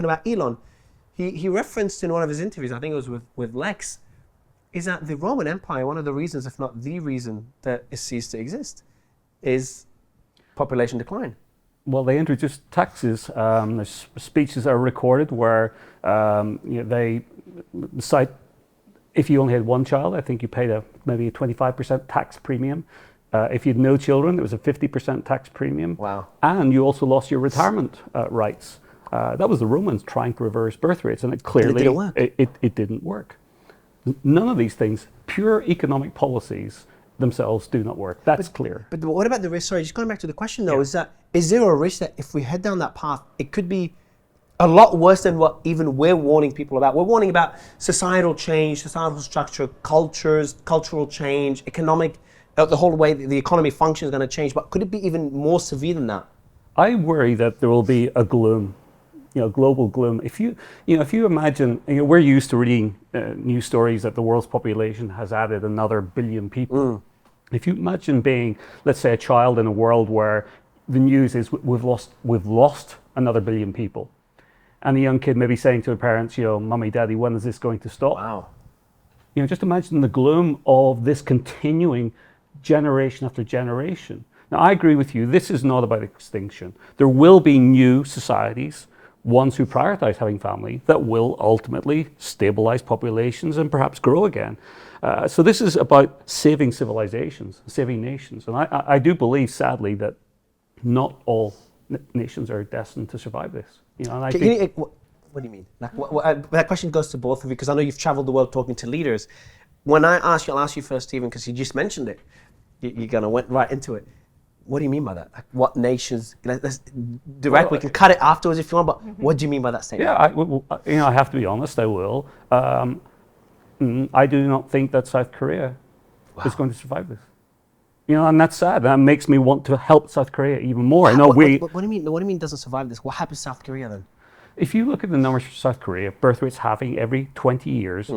talking about Elon, he referenced in one of his interviews, I think it was with Lex, is that the Roman Empire, one of the reasons, if not the reason, that it ceased to exist is population decline. Well, they introduced taxes. There's speeches that are recorded where they cite, if you only had one child, I think you paid maybe a 25% tax premium. If you had no children, it was a 50% tax premium. Wow. And you also lost your retirement rights. That was the Romans trying to reverse birth rates, and it clearly it didn't work. None of these things, pure economic policies themselves, do not work. That's clear. But what about the risk? Sorry, just going back to the question though, is there a risk that if we head down that path, it could be a lot worse than what even we're warning people about? We're warning about societal change, societal structure, cultures, cultural change, economic, the whole way the economy functions is going to change. But could it be even more severe than that? I worry that there will be a gloom. Global gloom. If you imagine, we're used to reading news stories that the world's population has added another billion people. If you imagine being, let's say, a child in a world where the news is we've lost another billion people, and a young kid maybe saying to their parents, "Mummy, Daddy, when is this going to stop?" Wow. Just imagine the gloom of this continuing generation after generation. Now, I agree with you. This is not about extinction. There will be new societies, ones who prioritize having family, that will ultimately stabilize populations and perhaps grow again. So this is about saving civilizations, saving nations. And I do believe, sadly, that not all nations are destined to survive this. And I think, what do you mean? That question goes to both of you, because I know you've traveled the world talking to leaders. When I ask you, I'll ask you first, Stephen, because you just mentioned it. You kind of went right into it. What do you mean by that? Like, what nations? Let's direct. We can cut it afterwards if you want. But what do you mean by that statement? Yeah, I have to be honest. I will. I do not think that South Korea is going to survive this. And that's sad. That makes me want to help South Korea even more. What do you mean? What do you mean doesn't survive this? What happens to South Korea then? If you look at the numbers for South Korea, birth rates halving every 20 years,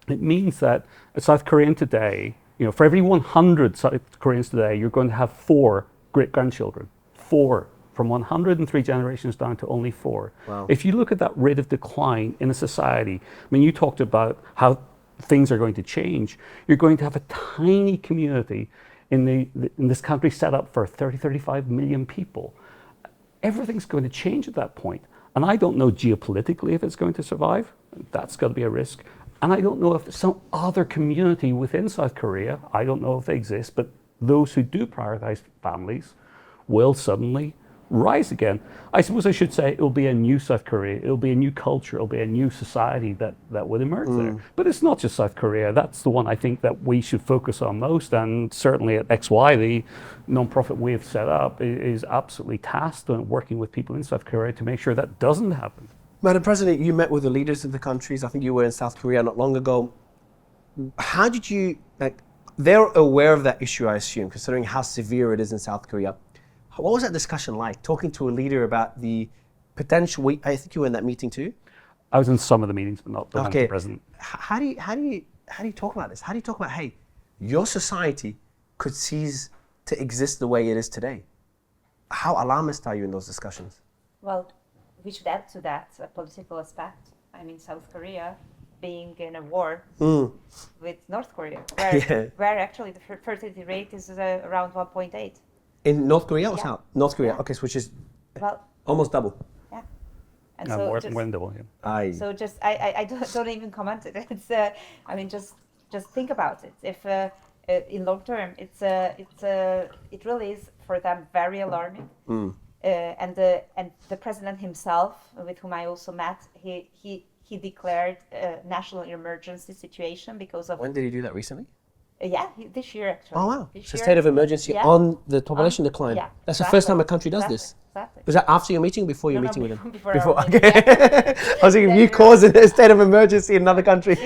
it means that a South Korean today, for every 100 South Koreans today, you're going to have 4 great-grandchildren. 4. From 103 generations down to only 4. Wow. If you look at that rate of decline in a society, you talked about how things are going to change. You're going to have a tiny community in this country set up for 35 million people. Everything's going to change at that point. And I don't know geopolitically if it's going to survive. That's got to be a risk. And I don't know if some other community within South Korea, I don't know if they exist, but those who do prioritize families will suddenly rise again. I suppose I should say it will be a new South Korea. It will be a new culture. It will be a new society that would emerge there. But it's not just South Korea. That's the one I think that we should focus on most. And certainly at XY, the nonprofit we have set up is absolutely tasked on working with people in South Korea to make sure that doesn't happen. Madam President, you met with the leaders of the countries. I think you were in South Korea not long ago. How did you, they're aware of that issue, I assume, considering how severe it is in South Korea. What was that discussion like, talking to a leader about the potential, I think you were in that meeting too? I was in some of the meetings, but not the president. How do you talk about this? How do you talk about, hey, your society could cease to exist the way it is today? How alarmist are you in those discussions? Well, we should add to that a political aspect. South Korea being in a war with North Korea, where actually the fertility rate is around 1.8. In North Korea or South? North Korea, okay, so which is almost double. Yeah. And so more than double, yeah. So just, I don't even comment it. It's, just think about it. If in long term, it really is for them very alarming. And the president himself, with whom I also met, he declared a national emergency situation because of. When did he do that? Recently? This year actually. Oh wow! It's a state of emergency on the population decline. Yeah, that's the first time a country does this. Exactly. Was that after your meeting or before your meeting with him? Before. Okay. I was thinking you caused a state of emergency in another country.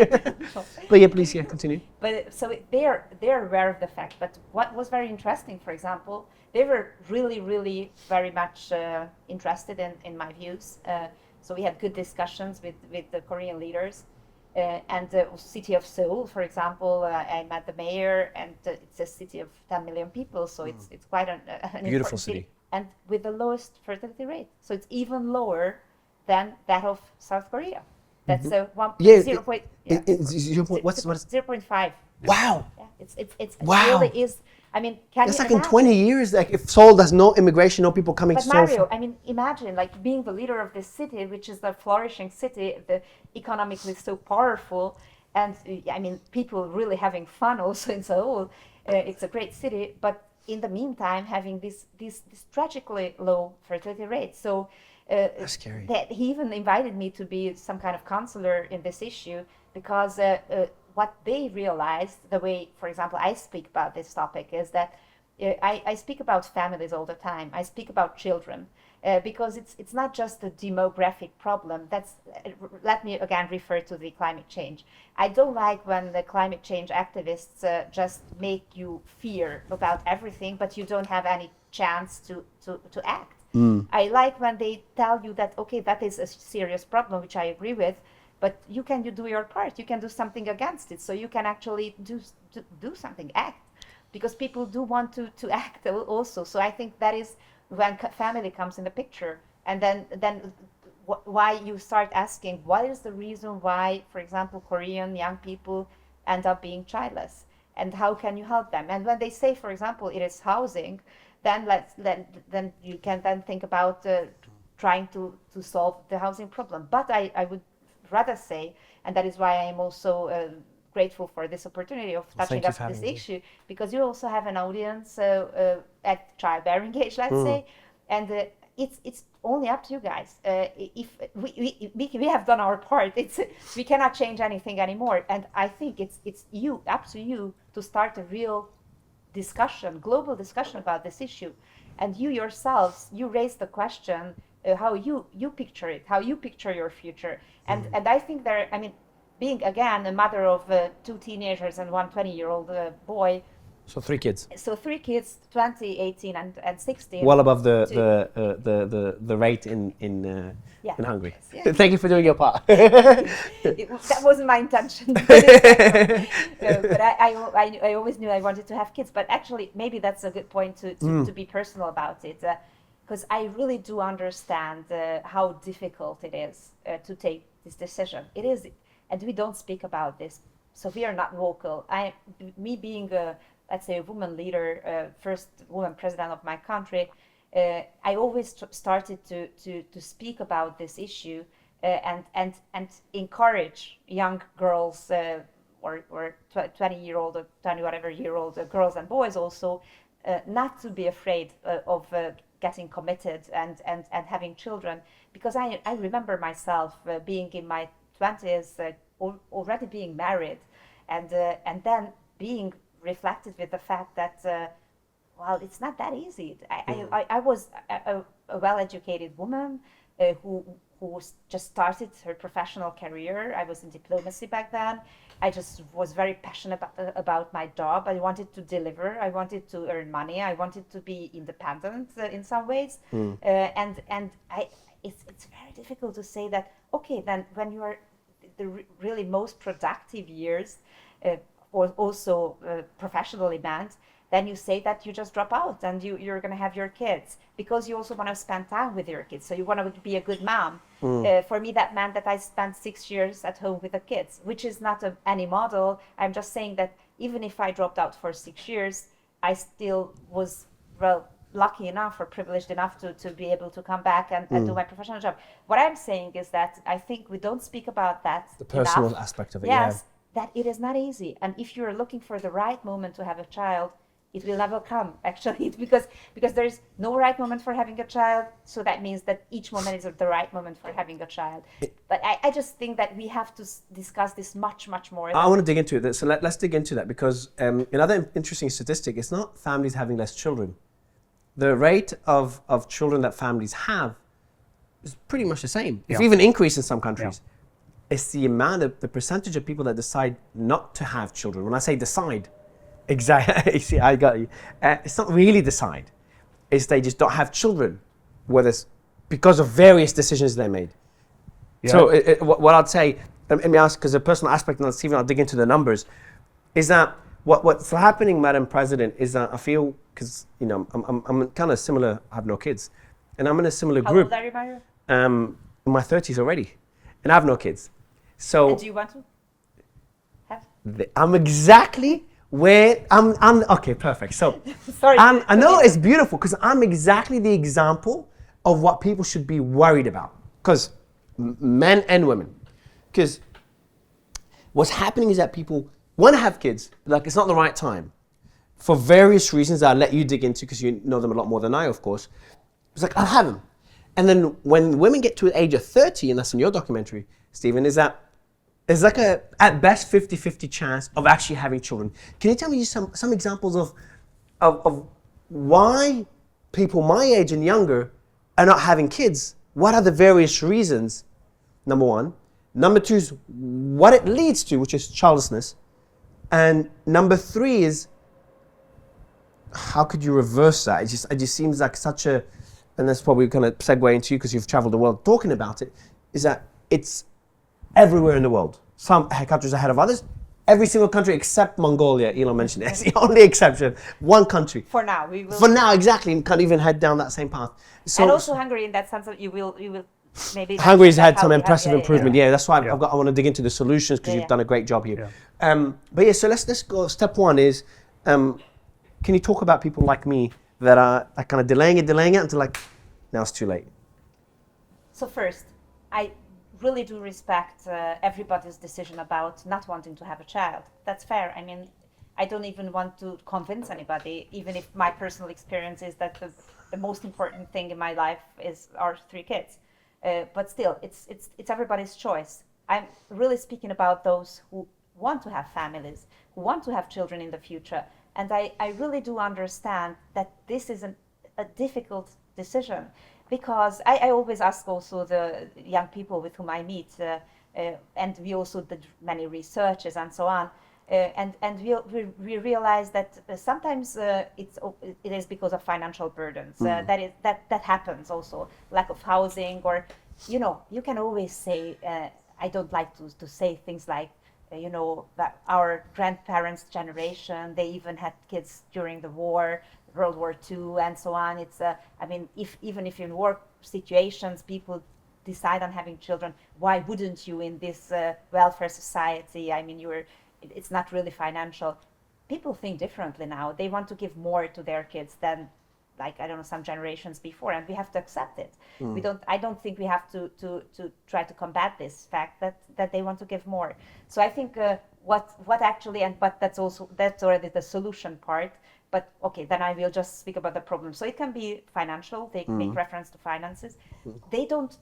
But yeah, please, continue. But so they're aware of the fact. But what was very interesting, for example, they were really very much interested in my views. So we had good discussions with the Korean leaders. And the city of Seoul, for example, I met the mayor, and it's a city of 10 million people, so it's quite an beautiful city. And with the lowest fertility rate. So it's even lower than that of South Korea. That's a one Yeah, 0. What's 0.5. wow. Yeah, it Wow. really is. I mean, can It's you like in imagine? 20 years, like if Seoul does no immigration, no people coming But to Seoul. Mario, I mean, imagine like being the leader of this city, which is the flourishing city, the economically so powerful, and I mean, people really having fun also in Seoul. It's a great city, but in the meantime, having this tragically low fertility rate. So That's scary. that he even invited me to be some kind of counselor in this issue because what they realized, the way, for example, I speak about this topic, is that I speak about families all the time. I speak about children because it's not just a demographic problem. Let me again refer to the climate change. I don't like when the climate change activists just make you fear about everything, but you don't have any chance to act. I like when they tell you that, okay, that is a serious problem, which I agree with, but you do your part. You can do something against it. So you can actually do something, act. Because people do want to act also. So I think that is when family comes in the picture. And then why you start asking, what is the reason why, for example, Korean young people end up being childless? And how can you help them? And when they say, for example, it is housing, then then you can then think about trying to solve the housing problem. But I would rather say, and that is why I am also grateful for this opportunity of touching up this issue, because you also have an audience at childbearing age, let's say, and it's only up to you guys. If we have done our part, we cannot change anything anymore, and I think it's up to you to start a real discussion, global discussion about this issue, and you yourselves, you raise the question how you picture it, how you picture your future, and I think there, I mean, being again a mother of 2 teenagers and one 20-year-old boy. So 3 kids. So 3 kids, 20, 18, and 16. Well above the rate in Hungary. Yeah. Thank you for doing your part. That wasn't my intention. But I always knew I wanted to have kids. But actually, maybe that's a good point to be personal about it. Because I really do understand how difficult it is to take this decision. It is. And we don't speak about this, so we are not vocal. Me being let's say a woman leader, first woman president of my country, I always started to speak about this issue and encourage young girls or 20-year-old or 20-whatever-year-old girls and boys also not to be afraid of getting committed and having children, because I remember myself being in my 20s, already being married, and then being reflected with the fact that well, it's not that easy. I was a well-educated woman who just started her professional career. I was in diplomacy back then. I just was very passionate about my job. I wanted to deliver. I wanted to earn money. I wanted to be independent in some ways. And it's very difficult to say that, okay, then when you are the really most productive years, or also professionally meant, then you say that you just drop out and you're going to have your kids because you also want to spend time with your kids. So you want to be a good mom. For me, that meant that I spent 6 years at home with the kids, which is not any model. I'm just saying that even if I dropped out for 6 years, I still was, well, lucky enough or privileged enough to be able to come back and do my professional job. What I'm saying is that I think we don't speak about that The personal enough. aspect of it, Yes, that it is not easy. And if you're looking for the right moment to have a child, it will never come, actually, because there's no right moment for having a child. So that means that each moment is the right moment for having a child. But I just think that we have to discuss this much, much more. I want to dig into it. So let's dig into that, because another interesting statistic, it's not families having less children. The rate of children that families have is pretty much the same. It's even increased in some countries. It's the amount of, the percentage of people that decide not to have children. When I say decide, exactly, see, I got you. It's not really decide. It's they just don't have children, whether it's because of various decisions they made. Yeah. So what I'd say, let me ask, because a personal aspect, and Stephen, I'll dig into the numbers, is that what's happening, Madam President, is that I feel, because I'm kind of similar, I have no kids, and I'm in a similar group. How old are you, Mario? in my 30s already, and I have no kids. So And do you want to have? I'm exactly where I'm okay, perfect. So Sorry. I know it's beautiful because I'm exactly the example of what people should be worried about. Because men and women. Because what's happening is that people want to have kids, but like it's not the right time. For various reasons that I'll let you dig into because you know them a lot more than I, of course. It's like, I'll have them. And then when women get to the age of 30, and that's in your documentary, Stephen, is that there's like a, at best, 50-50 chance of actually having children. Can you tell me some examples of why people my age and younger are not having kids? What are the various reasons, number one? Number two is what it leads to, which is childlessness. And number three is, how could you reverse that? It just seems like such a, and that's probably going to segue into you because you've traveled the world talking about it, is that it's everywhere in the world. Some countries ahead of others. Every single country except Mongolia, Elon mentioned it. It's the only exception. One country. For now, we will. For now, exactly. Can't even head down that same path. So, And also Hungary, in that sense, that you will maybe. Hungary's had some how- impressive yeah, improvement. Yeah, that's why Yeah. I want to dig into the solutions because Yeah, you've yeah. done a great job here. But yeah, so let's go. Step one is, can you talk about people like me that are like kind of delaying it until like, now it's too late. So first, I really do respect everybody's decision about not wanting to have a child. That's fair. I mean, I don't even want to convince anybody, even if my personal experience is that the most important thing in my life is our 3 kids. But still, it's everybody's choice. I'm really speaking about those who want to have families, who want to have children in the future. And I really do understand that this is a difficult decision, because I always ask also the young people with whom I meet, and we also did many researches and so on, and we realize that sometimes it is because of financial burdens. That happens also, lack of housing, or you can always say, I don't like to say things like, that our grandparents' generation, they even had kids during the war, World War II, and so on. It's I mean, even if in war situations people decide on having children, why wouldn't you in this welfare society? I mean, it's not really financial. People think differently now. They want to give more to their kids than, like, I don't know, some generations before, and we have to accept it. I don't think we have to try to combat this fact that they want to give more. So I think what actually, but that's already the solution part. But okay, then I will just speak about the problem. So it can be financial. They make reference to finances. They don't.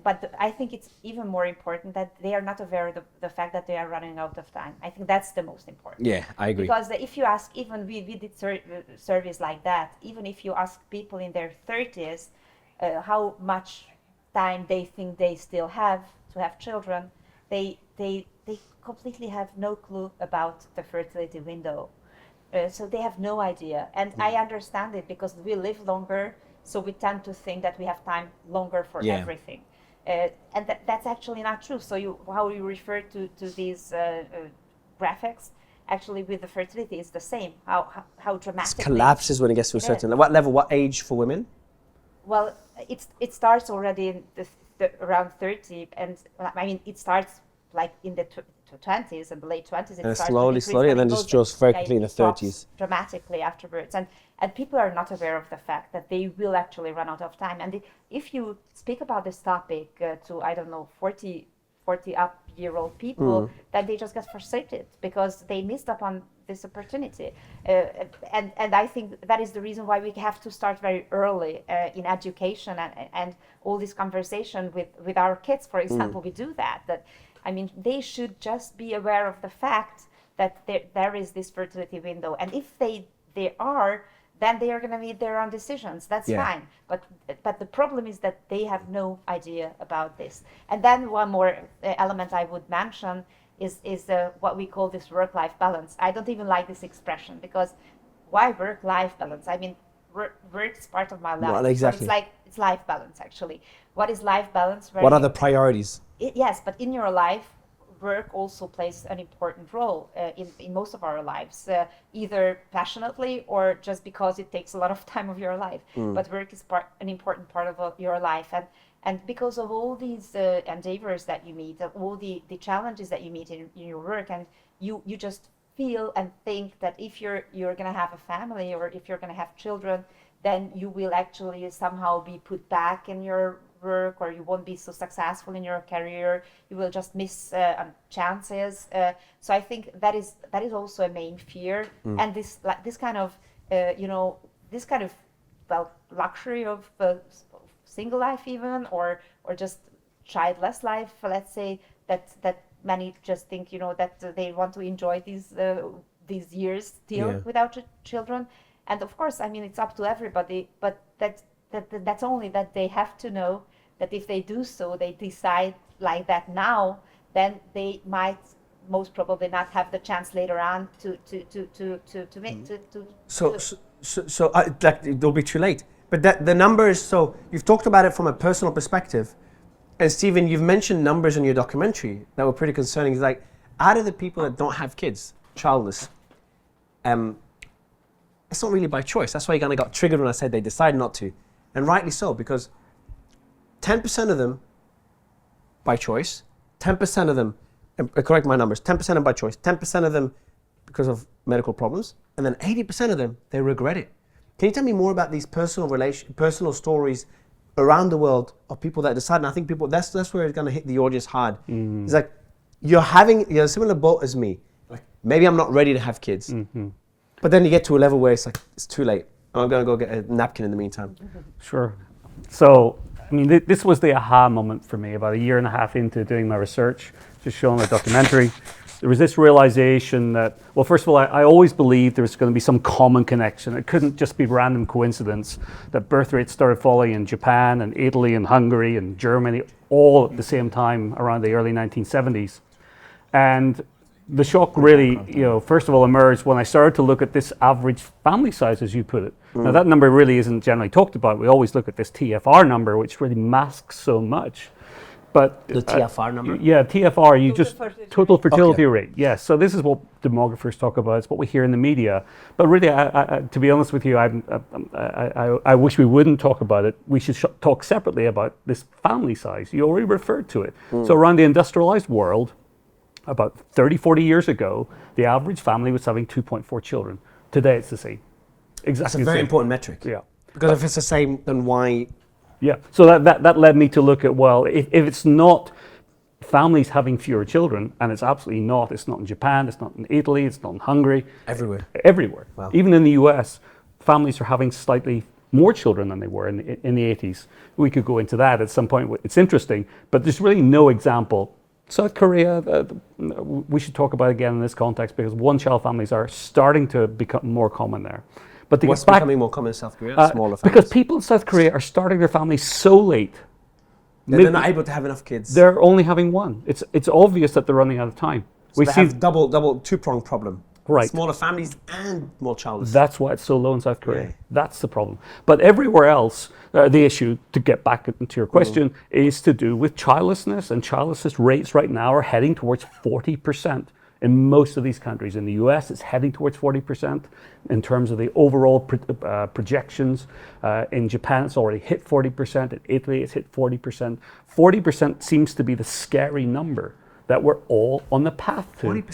But I think it's even more important that they are not aware of the fact that they are running out of time. I think that's the most important. Yeah, I agree. Because if you ask, even we did surveys like that, even if you ask people in their 30s how much time they think they still have to have children, they completely have no clue about the fertility window. So they have no idea. And I understand it, because we live longer, so we tend to think that we have time longer for everything. And that's actually not true. So how you refer to these graphics, actually with the fertility is the same. How dramatically it collapses when it gets to a certain level. What level, what age for women? Well, it starts already in around 30, and I mean, it starts like in the 20s and the late 20s. And slowly, and then just goes very quickly in the 30s. Dramatically afterwards. And people are not aware of the fact that they will actually run out of time. And if you speak about this topic to, I don't know, 40-up-year-old people, then they just get frustrated because they missed up on this opportunity. And I think that is the reason why we have to start very early in education and all this conversation with our kids, for example. We do that. I mean, they should just be aware of the fact that there is this fertility window. And if they are, then they are going to make their own decisions. That's fine. But the problem is that they have no idea about this. And then one more element I would mention is what we call this work-life balance. I don't even like this expression, because why work-life balance? I mean, work is part of my life. Well, exactly. So it's life balance, actually. What is life balance? What are the priorities? Yes, but in your life, work also plays an important role in most of our lives, either passionately or just because it takes a lot of time of your life. But work is an important part of your life, And because of all these endeavors that you meet, of all the challenges that you meet in your work, and you just feel and think that if you're going to have a family, or if you're going to have children, then you will actually somehow be put back in your work, or you won't be so successful in your career. You will just miss chances. So I think that is also a main fear. And this kind of this kind of luxury of single life, even, or just childless life, let's say, that many just think that they want to enjoy these years still without children. And of course, I mean, it's up to everybody, but that's only that they have to know that if they do so, they decide like that now, then they might most probably not have the chance later on to make So like it'll be too late. But the numbers. So you've talked about it from a personal perspective, and Stephen, you've mentioned numbers in your documentary that were pretty concerning. It's like, out of the people that don't have kids, childless, it's not really by choice. That's why you kind of got triggered when I said they decide not to, and rightly so, because 10% of them by choice, 10% of them, correct my numbers, 10% of them by choice, 10% of them because of medical problems, and then 80% of them, they regret it. Can you tell me more about these personal stories around the world of people that decide? And I think that's where it's going to hit the audience hard. It's like, you're a similar boat as me. Like, maybe I'm not ready to have kids. But then you get to a level where it's like, it's too late. I'm going to go get a napkin in the meantime. Sure. So, I mean, this was the aha moment for me about a year and a half into doing my research, just showing the documentary. There was this realization that, well, first of all, I always believed there was going to be some common connection. It couldn't just be random coincidence that birth rates started falling in Japan and Italy and Hungary and Germany all at the same time around the early 1970s. And the shock really, first of all emerged when I started to look at this average family size, as you put it. Now, that number really isn't generally talked about. We always look at this TFR number, which really masks so much. But the TFR number? Yeah, TFR, total fertility rate. Yes, so this is what demographers talk about. It's what we hear in the media. But really, to be honest with you, I wish we wouldn't talk about it. We should talk separately about this family size. You already referred to it. So around the industrialized world, about 30, 40 years ago, the average family was having 2.4 children. Today, it's the same. Exactly. That's a very important metric. Yeah. Because if it's the same, then why? Yeah, so that led me to look at, well, if it's not families having fewer children, and it's absolutely not, it's not in Japan, it's not in Italy, it's not in Hungary. Everywhere. Wow. Even in the US, families are having slightly more children than they were in the 80s. We could go into that at some point. It's interesting, but there's really no example. South Korea, we should talk about again in this context, because one-child families are starting to become more common there. But what's becoming more common in South Korea? Smaller families. Because people in South Korea are starting their families so late. They're not able to have enough kids. They're only having one. It's obvious that they're running out of time. So they have double two-pronged problem. Right. Smaller families and more childless. That's why it's so low in South Korea. Yeah. That's the problem. But everywhere else, the issue, to get back into your question, is to do with childlessness. And childlessness rates right now are heading towards 40%. In most of these countries. In the US, it's heading towards 40% in terms of the overall projections. In Japan, it's already hit 40%. In Italy, it's hit 40%. 40% seems to be the scary number that we're all on the path to. 40%?